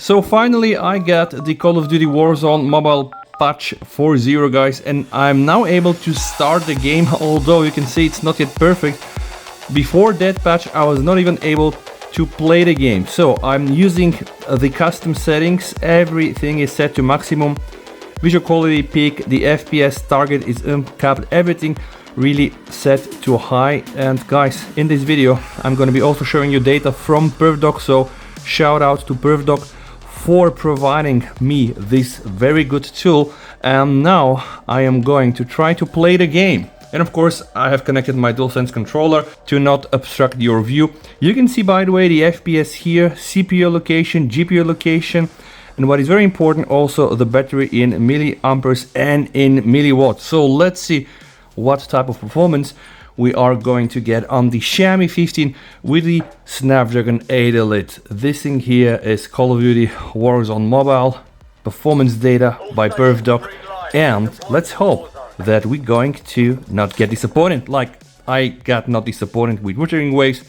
So finally I got the Call of Duty Warzone mobile patch 4.0 guys, and I'm now able to start the game, although you can see it's not yet perfect. Before that patch I was not even able to play the game. So I'm using the custom settings, everything is set to maximum, visual quality peak, the FPS target is uncapped, everything really set to high. And guys, in this video I'm going to be also showing you data from PerfDog, so shout out to PerfDog for providing me this very good tool. And now I am going to try to play the game. And of course I have connected my DualSense controller to not obstruct your view. You can see, by the way, the FPS here, CPU location, GPU location, and what is very important also the battery in milliamperes and in milliwatts. So let's see what type of performance we are going to get on the Xiaomi 15 with the Snapdragon 8 Elite. This thing here is Call of Duty Warzone Mobile, performance data by PerfDog, and let's hope that we're going to not get disappointed like I got not disappointed with Wuthering Waves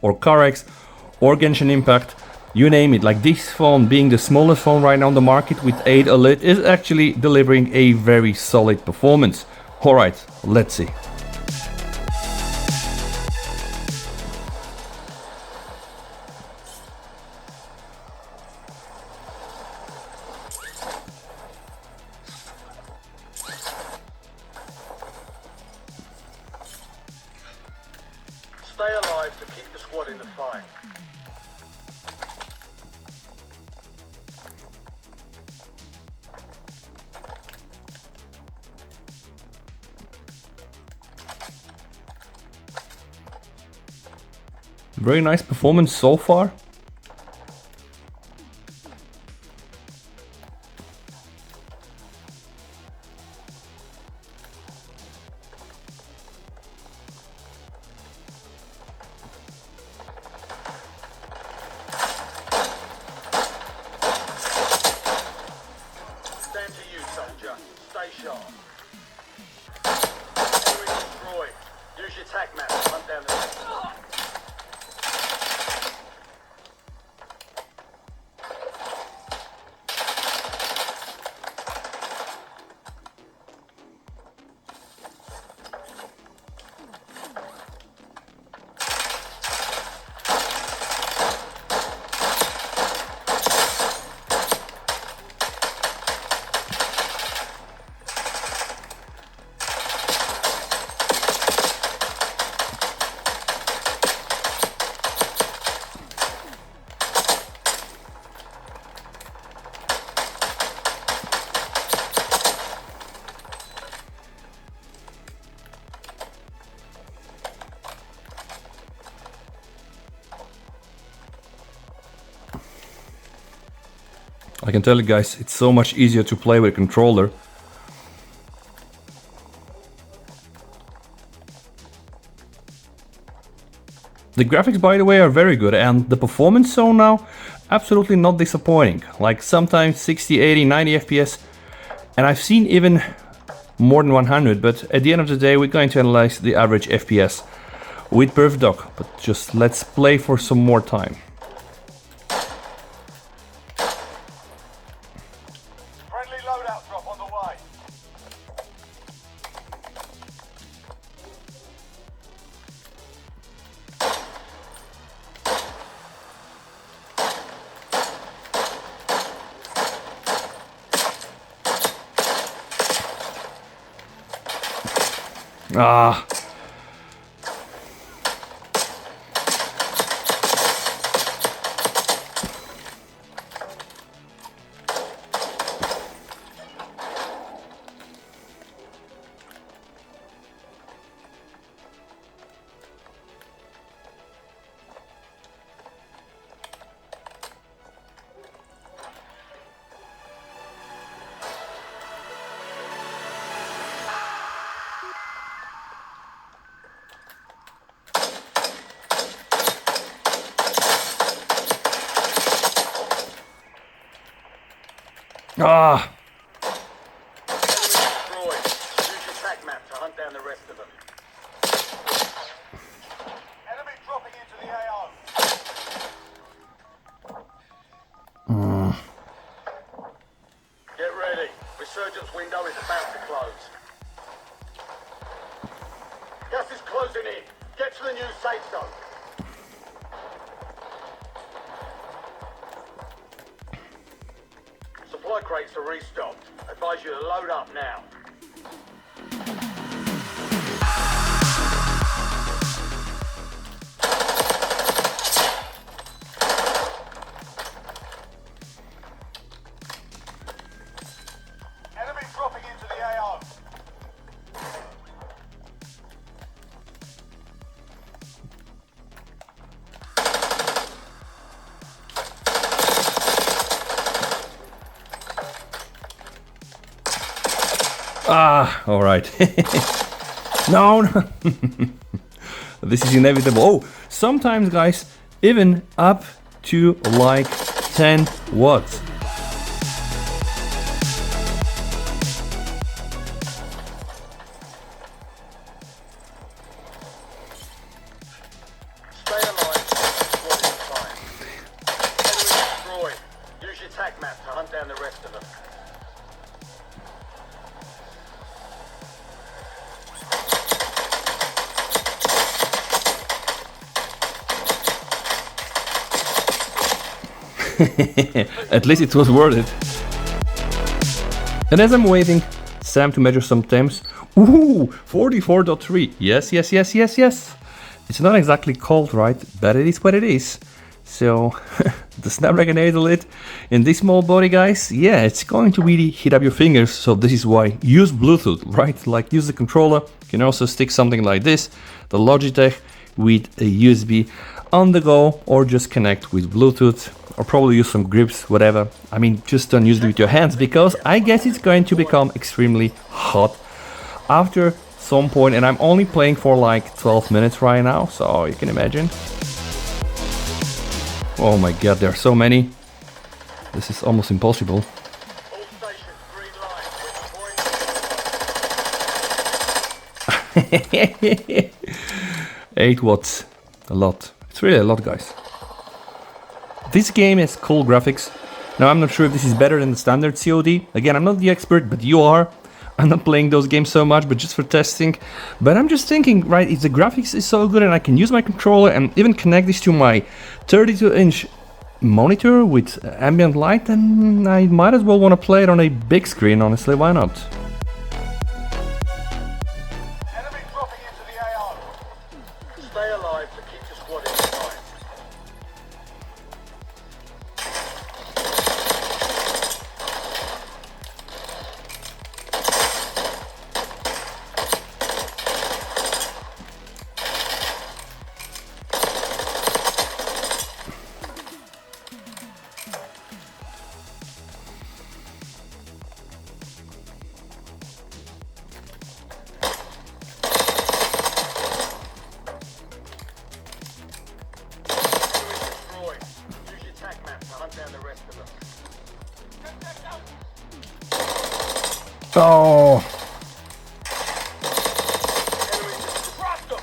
or CarX or Genshin Impact, you name it. Like, this phone, being the smallest phone right now on the market with 8 Elite, is actually delivering a very solid performance. Alright, let's see. Stay alive to keep the squad in the fight. Very nice performance so far. Stand to you, soldier. Stay sharp. Enemy destroyed. Use your tac map to hunt down the next one. I can tell you guys, it's so much easier to play with a controller. The graphics, by the way, are very good, and the performance so now, absolutely not disappointing. Like sometimes 60, 80, 90 FPS, and I've seen even more than 100, but at the end of the day we're going to analyze the average FPS with PerfDog. But just let's play for some more time. Friendly loadout drop on the way. Ah. Ah. Destroyed. Use your tac map to hunt down the rest of them. Enemy dropping into the AO. resurgence window is about to close. Gas is closing in. Get to the new safe zone. Supply crates are restocked. Advise you to load up now. Enemy dropping into the AO. Ah, all right. No, no. This is inevitable. Oh, sometimes, guys, even up to like 10 watts. Stay alive. Squad is fine. Enemy destroyed. Use your tac map to hunt down the rest of them. At least it was worth it. And as I'm waiting, Sam to measure some temps. Ooh, 44.3. Yes, yes, yes, yes, yes. It's not exactly cold, right? But it is what it is. So, the Snapdragon 8 Elite in this small body, guys, yeah, it's going to really heat up your fingers. So this is why use Bluetooth, right? Like use the controller. You can also stick something like this, the Logitech, with a USB on the go, or just connect with Bluetooth, or probably use some grips, whatever. I mean, just don't use it with your hands, because I guess it's going to become extremely hot after some point, and I'm only playing for like 12 minutes right now, so you can imagine. Oh my god, there are so many. This is almost impossible. All stations green light. 8 watts, a lot. It's really a lot, guys. This game has cool graphics. Now, I'm not sure if this is better than the standard COD. Again, I'm not the expert, but you are. I'm not playing those games so much, but just for testing. But I'm just thinking, right, if the graphics is so good and I can use my controller and even connect this to my 32-inch monitor with ambient light, then I might as well want to play it on a big screen, honestly, why not? Enemy dropping into the AO. Stay alive to keep the squad in line. Use your tac map to hunt down the rest of them. Oh, Crossed them!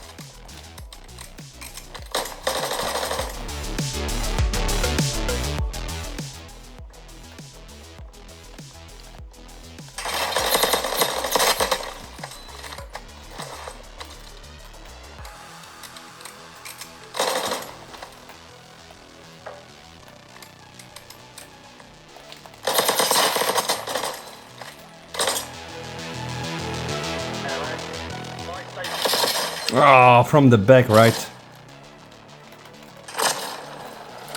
oh, from the back, right?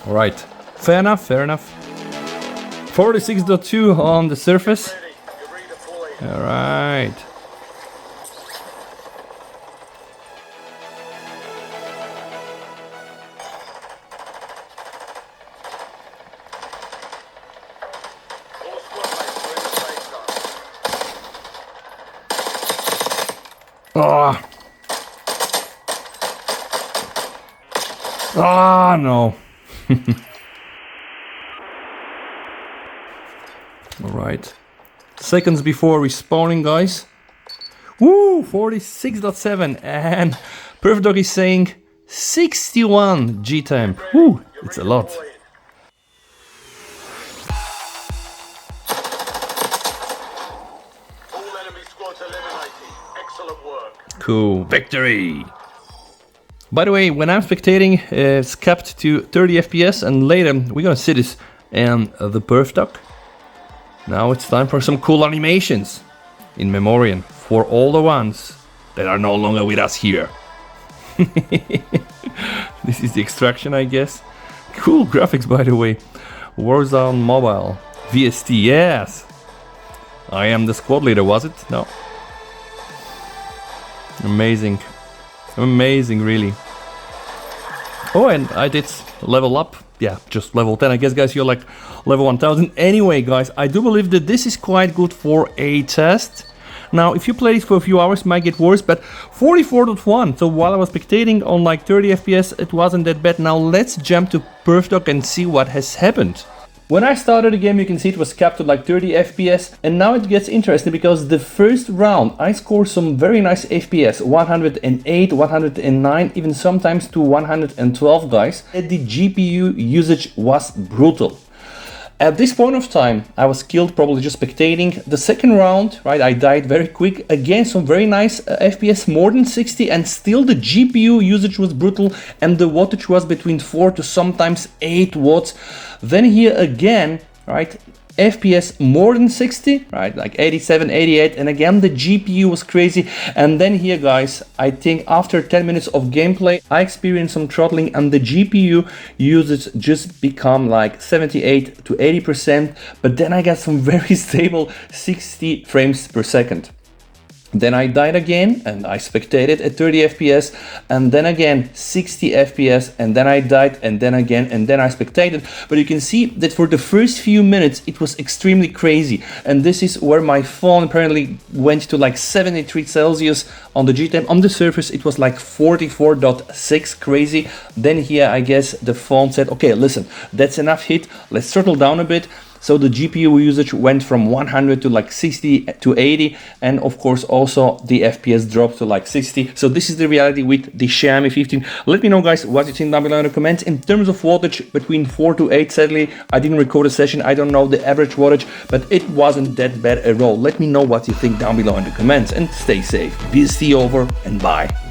All right, fair enough, fair enough. 46.2 on the surface. Ready. You're redeployed. All right. All squad mates are in the safe zone. Oh. Ah, no. All right. Seconds before respawning, guys. Woo, 46.7, and PerfDog is saying 61 G time. Woo, it's a lot. Redeployed. Cool. Victory! By the way, when I'm spectating, it's capped to 30 FPS, and later we're gonna see this and the PerfDog. Now it's time for some cool animations in memoriam for all the ones that are no longer with us here. This is the extraction, I guess. Cool graphics, by the way. Warzone Mobile. VST, yes! I am the squad leader, was it? No. Amazing. Amazing, really. Oh, and I did level up. Yeah, just level 10. I guess, guys, you're like level 1000. Anyway, guys, I do believe that this is quite good for a test. Now, if you play this for a few hours, it might get worse, but 44.1. So while I was spectating on like 30 FPS, it wasn't that bad. Now let's jump to PerfDog and see what has happened. When I started the game, you can see it was capped to like 30 FPS, and now it gets interesting because the first round I scored some very nice FPS, 108, 109, even sometimes to 112, guys. And the GPU usage was brutal. At this point of time, I was killed probably just spectating. The second round, right, I died very quick. Again, some very nice FPS, more than 60, and still the GPU usage was brutal, and the wattage was between 4 to sometimes 8 watts. Then here again, right, FPS more than 60, right, like 87, 88, and again the GPU was crazy. And then here, guys, I think after 10 minutes of gameplay, I experienced some throttling, and the GPU usage just become like 78 to 80%, but then I got some very stable 60 frames per second. Then I died again, and I spectated at 30 FPS, and then again 60 FPS, and then I died, and then again, and then I spectated. But you can see that for the first few minutes it was extremely crazy, and this is where my phone apparently went to like 73 Celsius on the G-temp. On the surface it was like 44.6, crazy. Then here I guess the phone said, okay, listen, that's enough heat, let's throttle down a bit. So the GPU usage went from 100 to like 60 to 80, and of course also the FPS dropped to like 60. So this is the reality with the Xiaomi 15. Let me know, guys, what you think down below in the comments. In terms of wattage, between 4 to 8, sadly I didn't record a session, I don't know the average wattage, but it wasn't that bad at all. Let me know what you think down below in the comments, and stay safe. VST over, and bye.